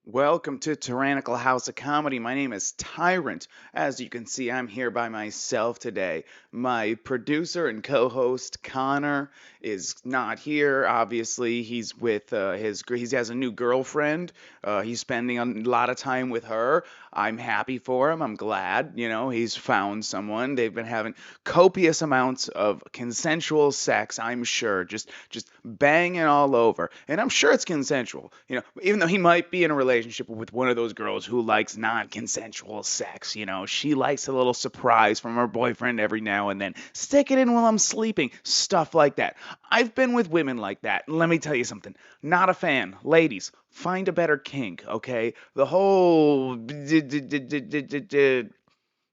Welcome to Tyrannical House of Comedy. My name is Tyrant. As you can see, I'm here by myself today. My producer and co-host Connor is not here. Obviously, he's with he has a new girlfriend. He's spending a lot of time with her. I'm happy for him. I'm glad. He's found someone. They've been having copious amounts of consensual sex. I'm sure, just banging all over, and I'm sure it's consensual. Even though he might be in a relationship with one of those girls who likes non-consensual sex. She likes a little surprise from her boyfriend every now and then. Stick it in while I'm sleeping. Stuff like that. I've been with women like that. Let me tell you something. Not a fan. Ladies, find a better kink, okay? The whole,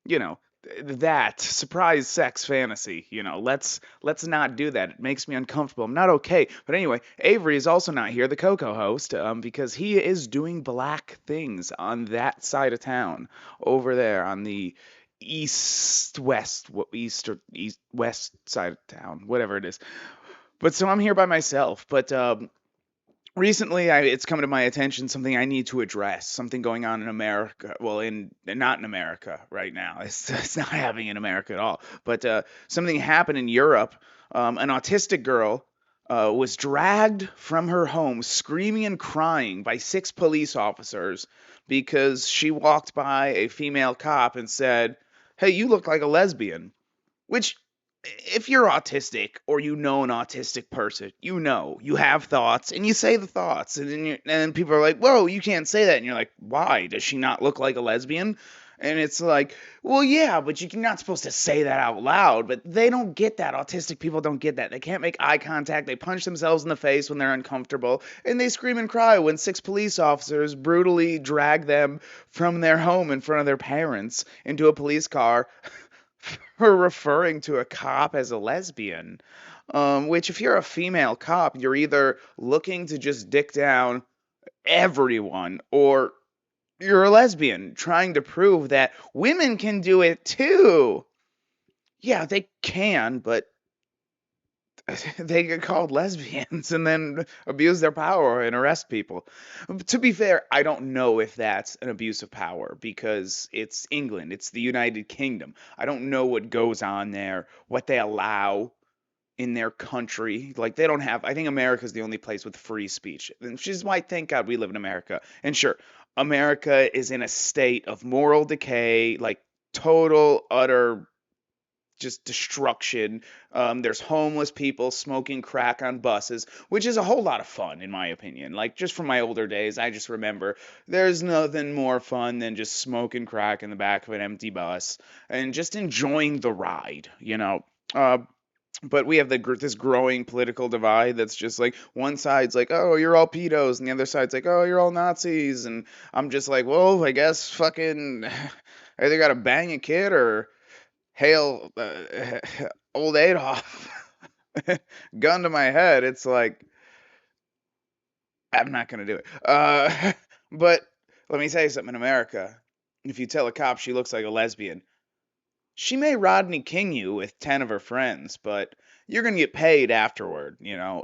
you know, that surprise sex fantasy, let's not do that. It makes me uncomfortable. I'm not okay. But anyway, Avery is also not here, the Coco host, because he is doing black things on that side of town, over there on the east west side of town, whatever it is. But so I'm here by myself. But recently, it's come to my attention something I need to address. Something going on in America. Well, not in America right now. It's not happening in America at all. But something happened in Europe. An autistic girl was dragged from her home, screaming and crying, by six police officers because she walked by a female cop and said, "Hey, you look like a lesbian." Which, if you're autistic or you know an autistic person, you have thoughts and you say the thoughts, and then people are like, "Whoa, you can't say that," and you're like, "Why? Does she not look like a lesbian?" And it's like, well, yeah, but you're not supposed to say that out loud. But they don't get that. Autistic people don't get that. They can't make eye contact. They punch themselves in the face when they're uncomfortable, and they scream and cry when six police officers brutally drag them from their home in front of their parents into a police car for referring to a cop as a lesbian. Which, if you're a female cop, you're either looking to just dick down everyone, or you're a lesbian trying to prove that women can do it too. Yeah, they can, but they get called lesbians and then abuse their power and arrest people. To be fair, I don't know if that's an abuse of power because it's England, it's the United Kingdom. I don't know what goes on there, what they allow in their country. Like, they don't have, I think America's the only place with free speech. Which is why, thank God, we live in America. And sure, America is in a state of moral decay, like total, utter just destruction. There's homeless people smoking crack on buses, which is a whole lot of fun, in my opinion. Like, just from my older days, I just remember there's nothing more fun than just smoking crack in the back of an empty bus and just enjoying the ride. But we have this growing political divide that's just like, one side's like, "Oh, you're all pedos," and the other side's like, "Oh, you're all Nazis," and I'm just like, well, I guess fucking I either gotta bang a kid or hail old Adolf. Gun to my head. It's like, I'm not gonna do it. But let me tell you something. In America, if you tell a cop she looks like a lesbian, she may Rodney King you with 10 of her friends, but you're going to get paid afterward.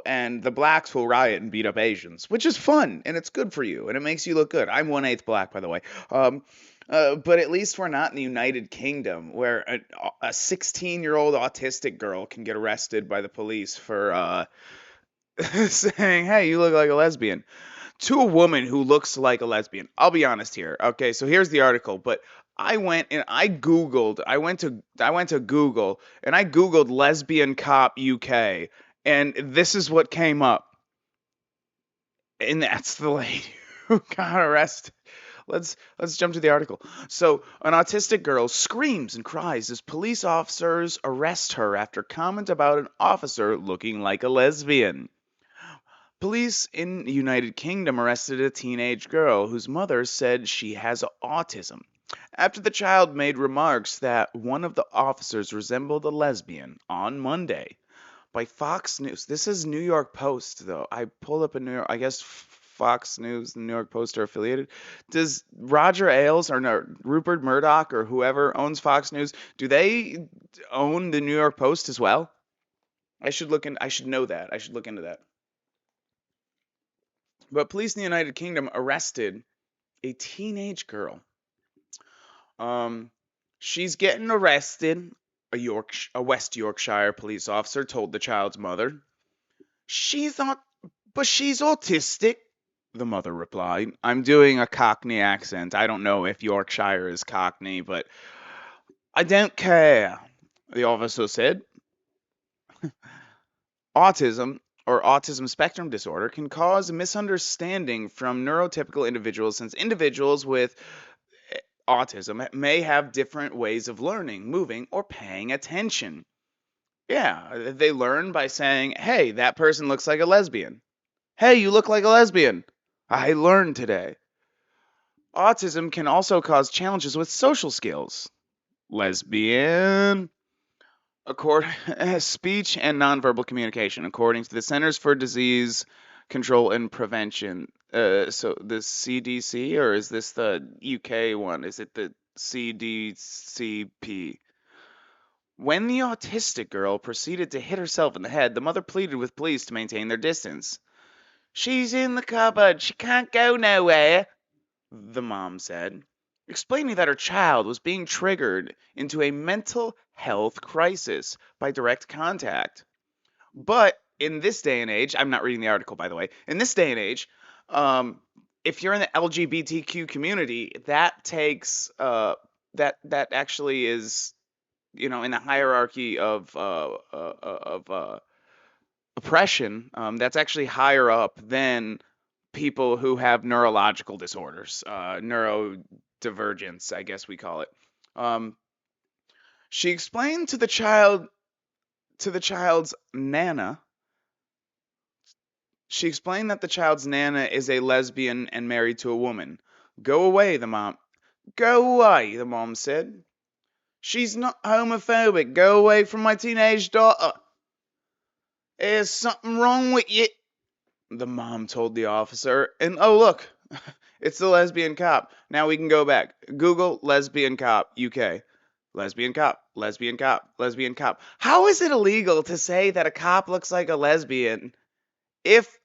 And the blacks will riot and beat up Asians, which is fun, and it's good for you, and it makes you look good. I'm 1/8 black, by the way. But at least we're not in the United Kingdom, where a 16-year-old autistic girl can get arrested by the police for saying, "Hey, you look like a lesbian," to a woman who looks like a lesbian. I'll be honest here. Okay, so here's the article, but I went and I went to Google and I googled lesbian cop UK, and this is what came up. And that's the lady who got arrested. Let's jump to the article. So, an autistic girl screams and cries as police officers arrest her after comment about an officer looking like a lesbian. Police in the United Kingdom arrested a teenage girl whose mother said she has autism after the child made remarks that one of the officers resembled a lesbian on Monday. By Fox News. This is New York Post, though. I pulled up a New York. I guess Fox News and New York Post are affiliated. Does Roger Ailes or no, Rupert Murdoch or whoever owns Fox News, do they own the New York Post as well? I should look in. I should know that. I should look into that. But police in the United Kingdom arrested A teenage girl. Um, she's getting arrested. A West Yorkshire police officer told the child's mother. She's not, but she's autistic, the mother replied. I'm doing a Cockney accent. I don't know if Yorkshire is Cockney, but I don't care, the officer said. Autism or autism spectrum disorder can cause misunderstanding from neurotypical individuals since individuals with autism may have different ways of learning, moving, or paying attention. Yeah, they learn by saying, hey, that person looks like a lesbian. Hey, you look like a lesbian. I learned today. Autism can also cause challenges with social skills. Lesbian. Speech and nonverbal communication, according to the Centers for Disease Control and Prevention. So the CDC, or is this the UK one? Is it the CDCP? When the autistic girl proceeded to hit herself in the head, the mother pleaded with police to maintain their distance. She's in the cupboard. She can't go nowhere, the mom said, explaining that her child was being triggered into a mental health crisis by direct contact. But in this day and age, I'm not reading the article, by the way. In this day and age, if you're in the LGBTQ community, that takes that actually is, in the hierarchy of oppression. That's actually higher up than people who have neurological disorders, neurodivergence, I guess we call it. Um, she explained to the child's nana. She explained that the child's nana is a lesbian and married to a woman. Go away, the mom. Go away, the mom said. She's not homophobic. Go away from my teenage daughter. There's something wrong with you, the mom told the officer. And oh, look, it's the lesbian cop. Now we can go back. Google lesbian cop, UK. Lesbian cop, lesbian cop, lesbian cop. How is it illegal to say that a cop looks like a lesbian if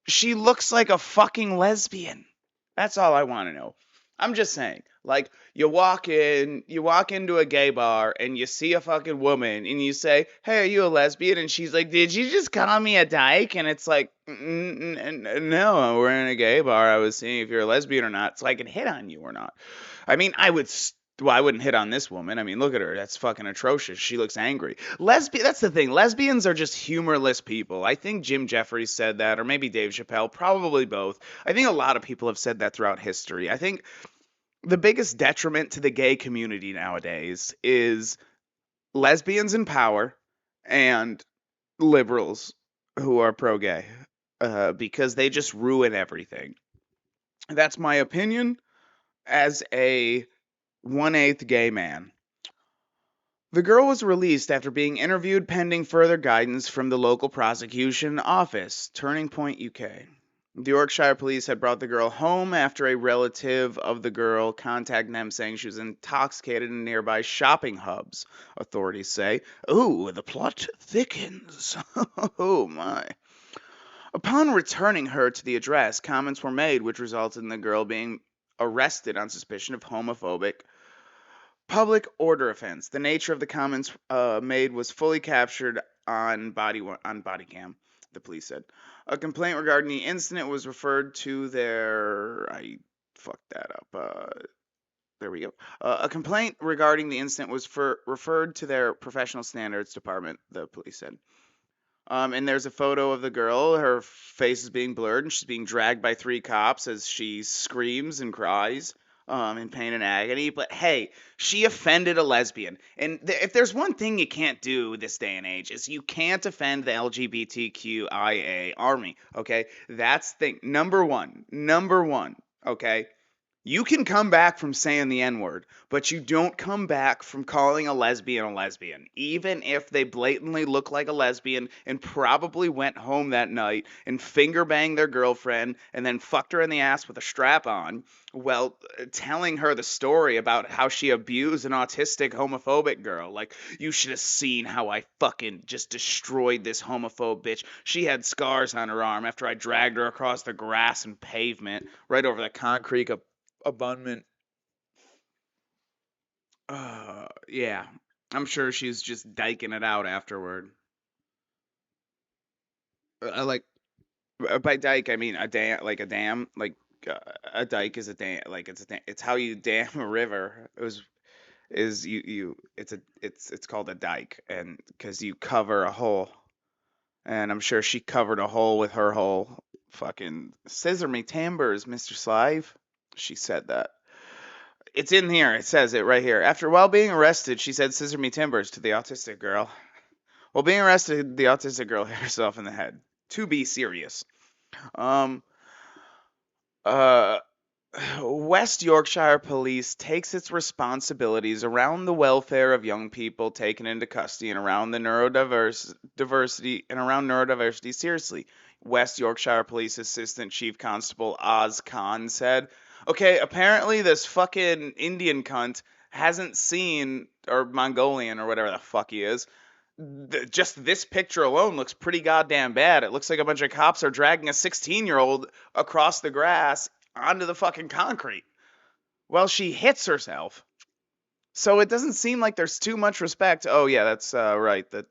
she looks like a fucking lesbian? That's all I want to know. I'm just saying, like, you walk into a gay bar and you see a fucking woman and you say, "Hey, are you a lesbian?" And she's like, "Did you just call me a dyke?" And it's like, "No, we're in a gay bar. I was seeing if you're a lesbian or not, so I can hit on you or not." I mean, well, I wouldn't hit on this woman. I mean, look at her. That's fucking atrocious. She looks angry. That's the thing. Lesbians are just humorless people. I think Jim Jeffries said that, or maybe Dave Chappelle, probably both. I think a lot of people have said that throughout history. I think the biggest detriment to the gay community nowadays is lesbians in power and liberals who are pro-gay, because they just ruin everything. That's my opinion as a 1/8 gay man. The girl was released after being interviewed pending further guidance from the local prosecution office, Turning Point, UK. The Yorkshire police had brought the girl home after a relative of the girl contacted them saying she was intoxicated in nearby shopping hubs, authorities say. Ooh, the plot thickens. Oh my. Upon returning her to the address, comments were made which resulted in the girl being arrested on suspicion of homophobic public order offense. The nature of the comments made was fully captured on body cam, the police said. A complaint regarding the incident was referred to their. I fucked that up. There we go. A complaint regarding the incident was referred to their professional standards department, the police said. And there's a photo of the girl. Her face is being blurred, and she's being dragged by 3 cops as she screams and cries in pain and agony. But hey, she offended a lesbian. And if there's one thing you can't do this day and age, is you can't offend the LGBTQIA army. Okay, that's thing number one. Number one. Okay. You can come back from saying the N word, but you don't come back from calling a lesbian, even if they blatantly look like a lesbian and probably went home that night and finger banged their girlfriend and then fucked her in the ass with a strap on. Well, telling her the story about how she abused an autistic, homophobic girl. Like, you should have seen how I fucking just destroyed this homophobe bitch. She had scars on her arm after I dragged her across the grass and pavement right over the concrete abundant. Yeah. I'm sure she's just diking it out afterward. I like by dike I mean a dam, like a dam, like a dike is a dam, like it's a dam. It's how you dam a river. It was is you it's called a dike, and because you cover a hole, and I'm sure she covered a hole with her hole. Fucking scissor me timbers, Mr. Slive. She said that. It's in here. It says it right here. After while being arrested, she said scissor me timbers to the autistic girl. While being arrested, the autistic girl hit herself in the head. To be serious. Um uh West Yorkshire Police takes its responsibilities around the welfare of young people taken into custody and around the neurodiversity seriously. West Yorkshire Police Assistant Chief Constable Oz Khan said, "Okay, apparently this fucking Indian cunt hasn't seen, or Mongolian or whatever the fuck he is, just this picture alone looks pretty goddamn bad. It looks like a bunch of cops are dragging a 16-year-old across the grass onto the fucking concrete while she hits herself. So it doesn't seem like there's too much respect." Oh yeah, that's right. The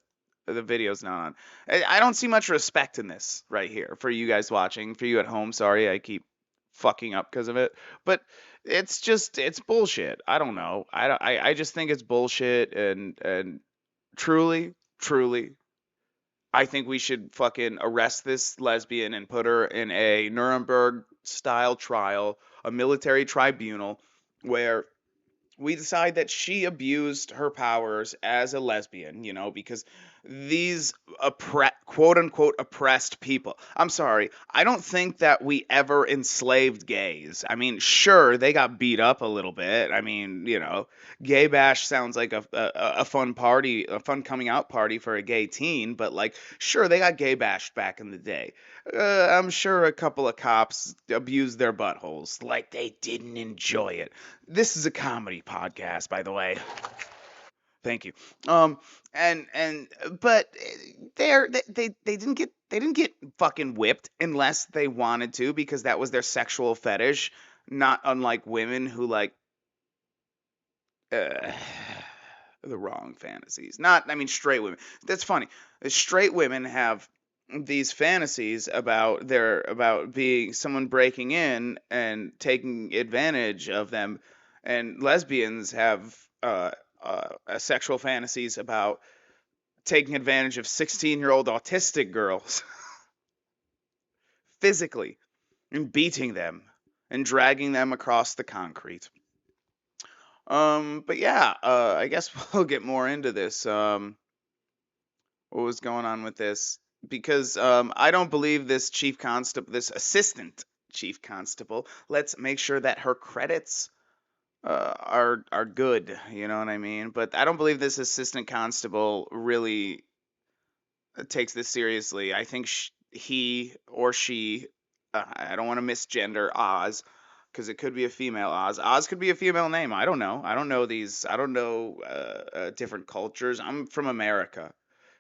video's not on. I don't see much respect in this right here for you guys watching. For you at home, sorry, I keep fucking up because of it. But it's bullshit. I don't know. I just think it's bullshit, and truly, I think we should fucking arrest this lesbian and put her in a Nuremberg style trial, a military tribunal, where we decide that she abused her powers as a lesbian, because these quote unquote oppressed people. I'm sorry, I don't think that we ever enslaved gays. I mean, sure, they got beat up a little bit. I mean, gay bash sounds like a fun party, a fun coming out party for a gay teen, but like, sure, they got gay bashed back in the day. I'm sure a couple of cops abused their buttholes, like they didn't enjoy it. This is a comedy podcast, by the way. Thank you. Um, and but they didn't get fucking whipped unless they wanted to, because that was their sexual fetish. Not unlike women who like uh, the wrong fantasies. Not, I mean, straight women. That's funny. Straight women have these fantasies about being someone breaking in and taking advantage of them, and lesbians have sexual fantasies about taking advantage of 16-year-old autistic girls physically and beating them and dragging them across the concrete. But yeah, I guess we'll get more into this. What was going on with this? Because I don't believe this chief constable, this assistant chief constable. Let's make sure that her credits are good. You know what I mean? But I don't believe this assistant constable really takes this seriously. I think he or she. I don't want to misgender Oz, because it could be a female Oz. Oz could be a female name. I don't know. I don't know these. I don't know different cultures. I'm from America.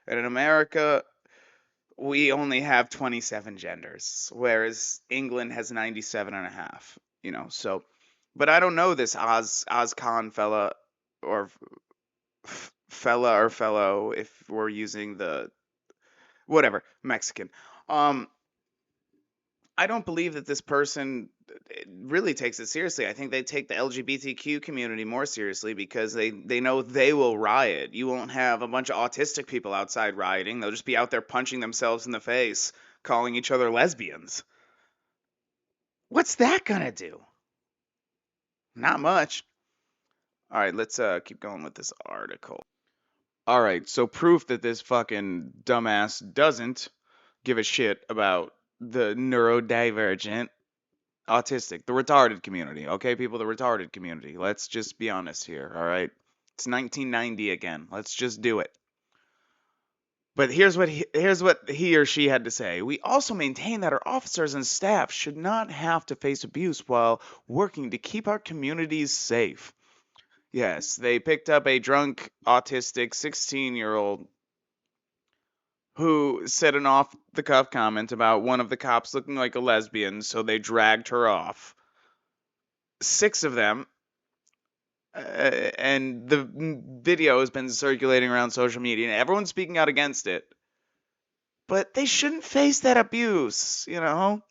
And in America, we only have 27 genders, whereas England has 97 and a half, so, but I don't know this Oz Khan fella, or fella, or fellow, if we're using the whatever Mexican. Um, I don't believe that this person really takes it seriously. I think they take the LGBTQ community more seriously, because they know they will riot. You won't have a bunch of autistic people outside rioting. They'll just be out there punching themselves in the face, calling each other lesbians. What's that gonna do? Not much. All right, let's keep going with this article. All right, so proof that this fucking dumbass doesn't give a shit about the neurodivergent, autistic, the retarded community. Okay, people, the retarded community. Let's just be honest here, all right? It's 1990 again. Let's just do it. But here's what he or she had to say. We also maintain that our officers and staff should not have to face abuse while working to keep our communities safe. Yes, they picked up a drunk, autistic 16-year-old who said an off the cuff comment about one of the cops looking like a lesbian, so they dragged her off. 6 of them, and the video has been circulating around social media, and everyone's speaking out against it. But they shouldn't face that abuse, you know?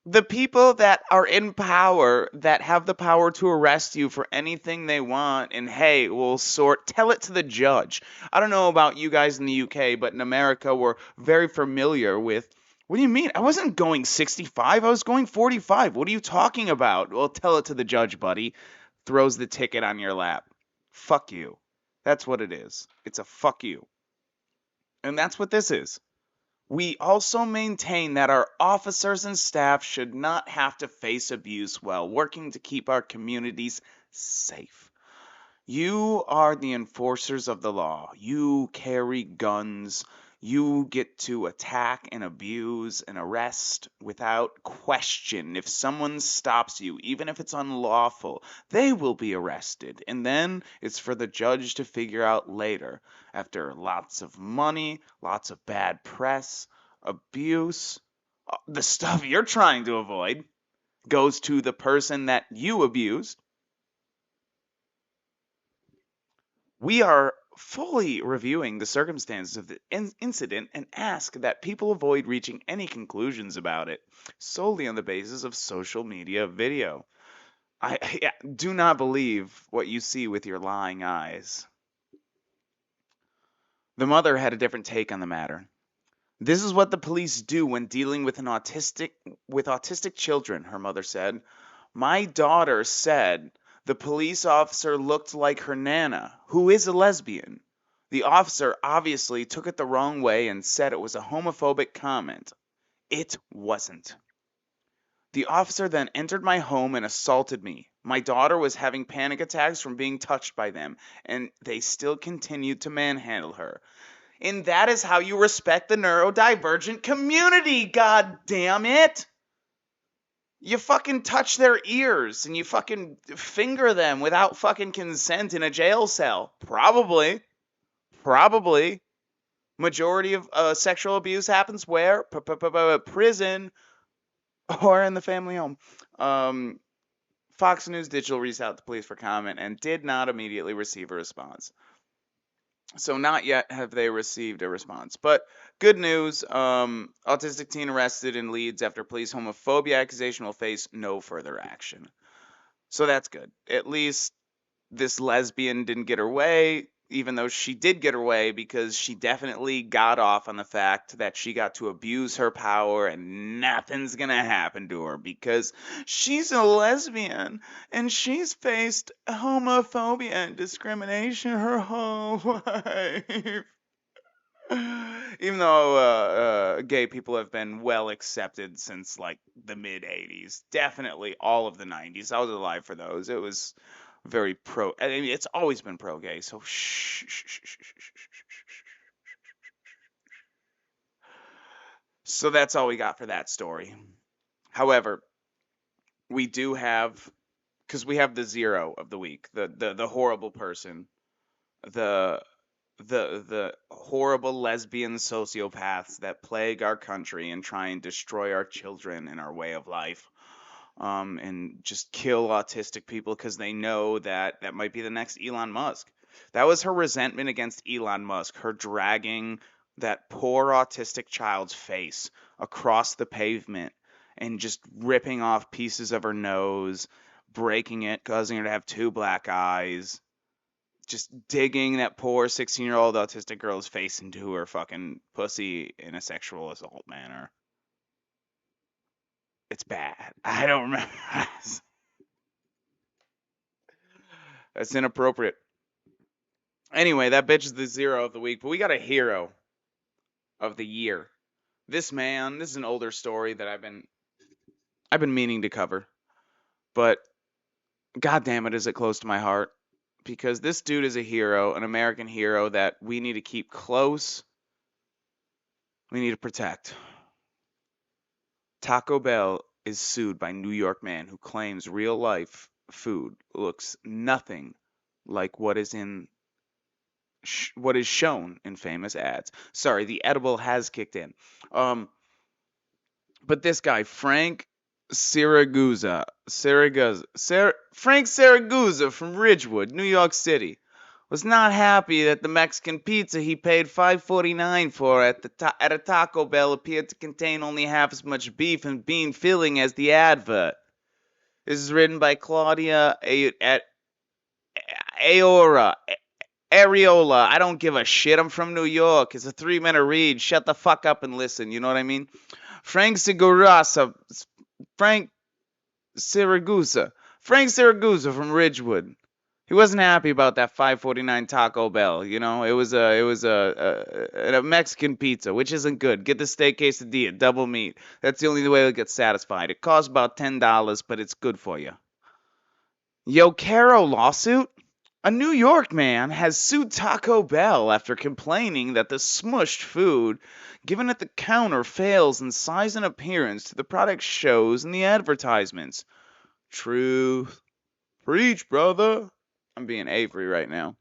The people that are in power, that have the power to arrest you for anything they want, and hey, we'll tell it to the judge. I don't know about you guys in the UK, but in America, we're very familiar with. What do you mean? I wasn't going 65, I was going 45. What are you talking about? Well, tell it to the judge, buddy. Throws the ticket on your lap. Fuck you. That's what it is. It's a fuck you. And that's what this is. We also maintain that our officers and staff should not have to face abuse while working to keep our communities safe. You are the enforcers of the law. You carry guns. You get to attack and abuse and arrest without question. If someone stops you, even if it's unlawful, they will be arrested. And then it's for the judge to figure out later, after lots of money, lots of bad press, abuse, the stuff you're trying to avoid goes to the person that you abused. We are fully reviewing the circumstances of the incident and ask that people avoid reaching any conclusions about it solely on the basis of social media video. I do not believe what you see with your lying eyes. The mother had a different take on the matter. This is what the police do when dealing with autistic children, her mother said. My daughter said the police officer looked like her nana, who is a lesbian. The officer obviously took it the wrong way and said it was a homophobic comment. It wasn't. The officer then entered my home and assaulted me. My daughter was having panic attacks from being touched by them, and they still continued to manhandle her. And that is how you respect the neurodivergent community, god damn it! You fucking touch their ears and you fucking finger them without fucking consent in a jail cell. Probably. Probably. Majority of sexual abuse happens where? Prison or in the family home. Fox News Digital reached out to police for comment and did not immediately receive a response. So not yet have they received a response. But good news, autistic teen arrested in Leeds after police homophobia accusation will face no further action. So that's good. At least this lesbian didn't get her way, even though she did get her way because she definitely got off on the fact that she got to abuse her power and nothing's gonna happen to her because she's a lesbian and she's faced homophobia and discrimination her whole life. Even though gay people have been well accepted since like the mid 80s, definitely all of the 90s. I was alive for those. It was very pro. I mean, it's always been pro gay. So shh, shh, shh, shh, shh, shh, shh. So that's all we got for that story. However, we do have, because we have the zero of the week, the horrible person, the the horrible lesbian sociopaths that plague our country and try and destroy our children and our way of life, and just kill autistic people because they know that that might be the next Elon Musk. That was her resentment against Elon Musk, her dragging that poor autistic child's face across the pavement and just ripping off pieces of her nose, breaking it, causing her to have two black eyes, just digging that poor 16-year-old autistic girl's face into her fucking pussy in a sexual assault manner. It's bad. I don't remember. That's inappropriate. Anyway, that bitch is the zero of the week, but we got a hero of the year. This man, this is an older story that I've been meaning to cover, but god damn it, is it close to my heart because this dude is a hero, an American hero that we need to keep close. We need to protect. Taco Bell is sued by New York man who claims real life food looks nothing like what is shown in famous ads. Sorry, the edible has kicked in. But this guy, Frank Frank Saragusa from Ridgewood, New York City, was not happy that the Mexican pizza he paid $5.49 for at a Taco Bell appeared to contain only half as much beef and bean filling as the advert. This is written by Claudia at Aora. Areola, I don't give a shit. I'm from New York. It's a 3-minute read. Shut the fuck up and listen. You know what I mean? Frank Sigurasa, Frank Siragusa, Frank Siragusa from Ridgewood. He wasn't happy about that 5.49 Taco Bell. You know, it was a Mexican pizza, which isn't good. Get the steak quesadilla, double meat. That's the only way to get satisfied. It costs about $10, but it's good for you. Yo Caro lawsuit? A New York man has sued Taco Bell after complaining that the smushed food given at the counter fails in size and appearance to the product shows in the advertisements. Truth. Preach, brother. I'm being Avery right now.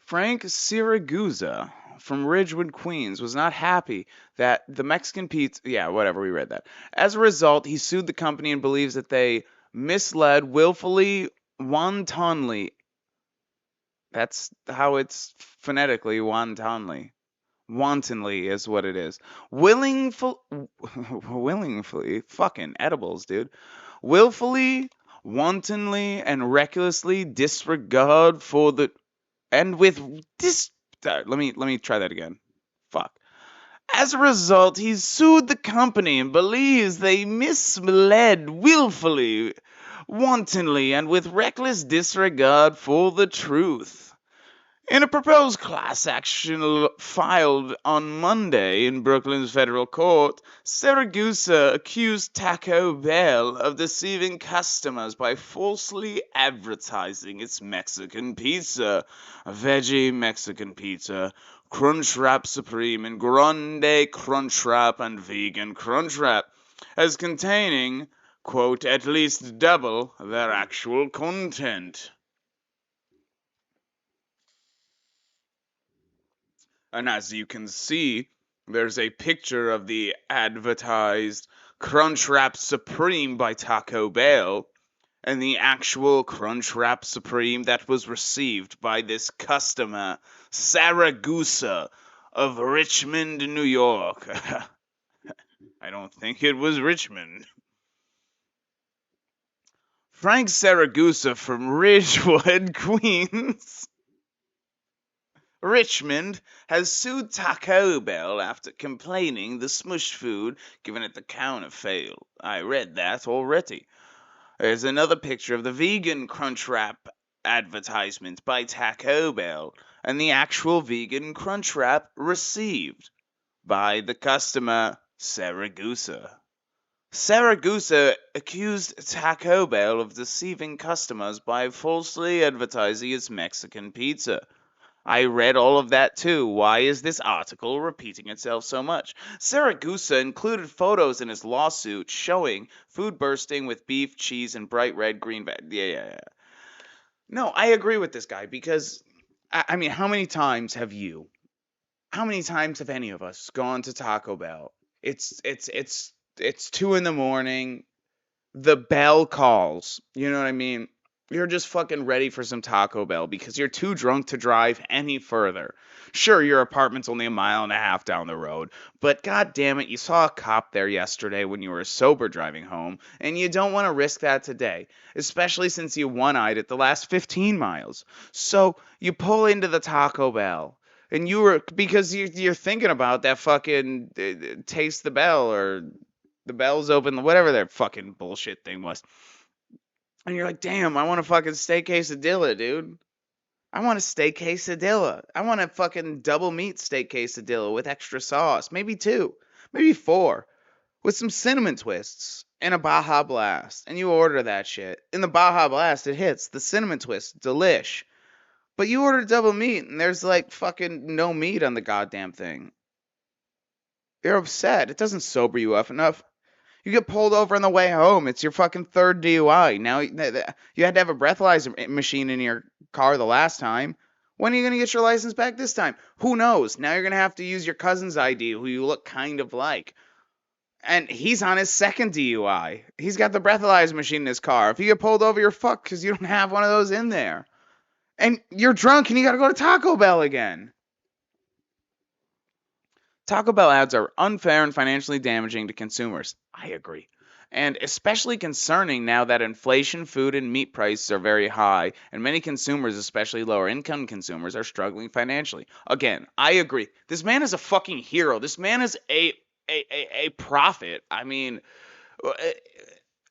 Frank Siragusa from Ridgewood, Queens, was not happy that the Mexican pizza. Yeah, whatever, we read that. As a result, he sued the company and believes that they misled willfully, wantonly. That's how it's phonetically, wantonly. Wantonly is what it is. Willingly, fucking edibles, dude. Willfully, wantonly, and recklessly disregard for the and with this. Let me try that again. Fuck. As a result, he sued the company and believes they misled willfully, wantonly, and with reckless disregard for the truth. In a proposed class action filed on Monday in Brooklyn's federal court, Saragusa accused Taco Bell of deceiving customers by falsely advertising its Mexican pizza, veggie Mexican pizza, Crunchwrap Supreme, and Grande Crunchwrap and Vegan Crunchwrap, as containing, quote, at least double their actual content. And as you can see, there's a picture of the advertised Crunchwrap Supreme by Taco Bell and the actual Crunchwrap Supreme that was received by this customer, Saragusa of Richmond, New York. I don't think it was Richmond. Frank Saragusa from Ridgewood, Queens. Richmond has sued Taco Bell after complaining the smushed food given at the counter failed. I read that already. There's another picture of the vegan Crunchwrap advertisement by Taco Bell and the actual vegan Crunchwrap received by the customer Saragusa. Saragusa accused Taco Bell of deceiving customers by falsely advertising its Mexican pizza. I read all of that too. Why is this article repeating itself so much? Saragusa included photos in his lawsuit showing food bursting with beef, cheese, and bright red green. Yeah. No, I agree with this guy because, I mean, how many times have any of us gone to Taco Bell? It's 2 in the morning. The bell calls. You know what I mean? You're just fucking ready for some Taco Bell because you're too drunk to drive any further. Sure, your apartment's only a mile and a half down the road, but god damn it, you saw a cop there yesterday when you were sober driving home, and you don't want to risk that today, especially since you one-eyed it the last 15 miles. So you pull into the Taco Bell. And because you're thinking about that fucking taste the bell or the bell's open, whatever that fucking bullshit thing was. And you're like, damn, I want a fucking steak quesadilla, dude. I want a steak quesadilla. I want a fucking double meat steak quesadilla with extra sauce. Maybe 2. Maybe 4. With some cinnamon twists and a Baja Blast. And you order that shit. In the Baja Blast, it hits. The cinnamon twist, delish. But you order double meat and there's like fucking no meat on the goddamn thing. You're upset. It doesn't sober you up enough. You get pulled over on the way home. It's your fucking third DUI. Now you had to have a breathalyzer machine in your car the last time. When are you going to get your license back this time? Who knows? Now you're going to have to use your cousin's ID, who you look kind of like. And he's on his second DUI. He's got the breathalyzer machine in his car. If you get pulled over, you're fucked because you don't have one of those in there. And you're drunk and you gotta go to Taco Bell again. Taco Bell ads are unfair and financially damaging to consumers. I agree. And especially concerning now that inflation, food, and meat prices are very high, and many consumers, especially lower income consumers, are struggling financially. Again, I agree. This man is a fucking hero. This man is a prophet. I mean,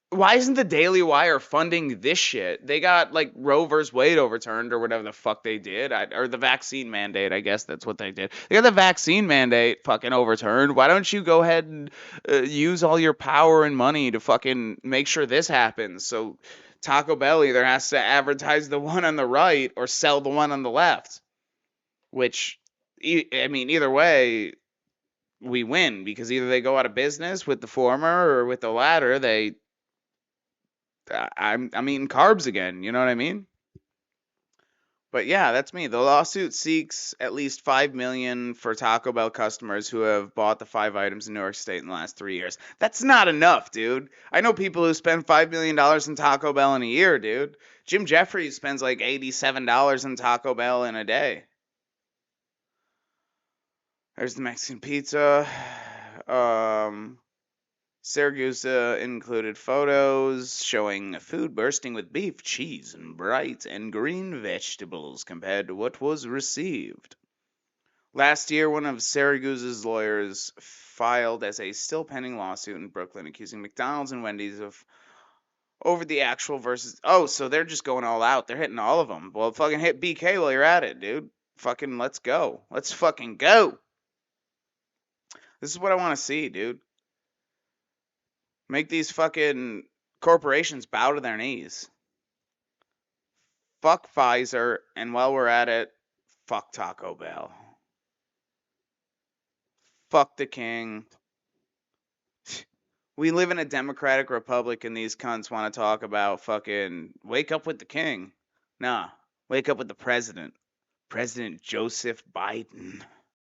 why isn't the Daily Wire funding this shit? They got like Roe versus Wade overturned or whatever the fuck they did, or the vaccine mandate. I guess that's what they did. They got the vaccine mandate fucking overturned. Why don't you go ahead and use all your power and money to fucking make sure this happens? So Taco Bell either has to advertise the one on the right or sell the one on the left. Which, I mean, either way, we win because either they go out of business with the former or with the latter, I'm eating carbs again. You know what I mean? But yeah, that's me. The lawsuit seeks at least 5 million for Taco Bell customers who have bought the 5 items in New York State in the last 3 years. That's not enough, dude. I know people who spend $5 million in Taco Bell in a year, dude. Jim Jeffries spends like $87 in Taco Bell in a day. There's the Mexican pizza. Syracuse included photos showing food bursting with beef, cheese, and bright and green vegetables compared to what was received. Last year, one of Syracuse's lawyers filed as a still pending lawsuit in Brooklyn accusing McDonald's and Wendy's of over the actual versus. Oh, so they're just going all out. They're hitting all of them. Well, fucking hit BK while you're at it, dude. Fucking let's go. Let's fucking go. This is what I want to see, dude. Make these fucking corporations bow to their knees. Fuck Pfizer, and while we're at it, fuck Taco Bell. Fuck the king. We live in a democratic republic, and these cunts want to talk about fucking wake up with the king. Nah, wake up with the president. President Joseph Biden.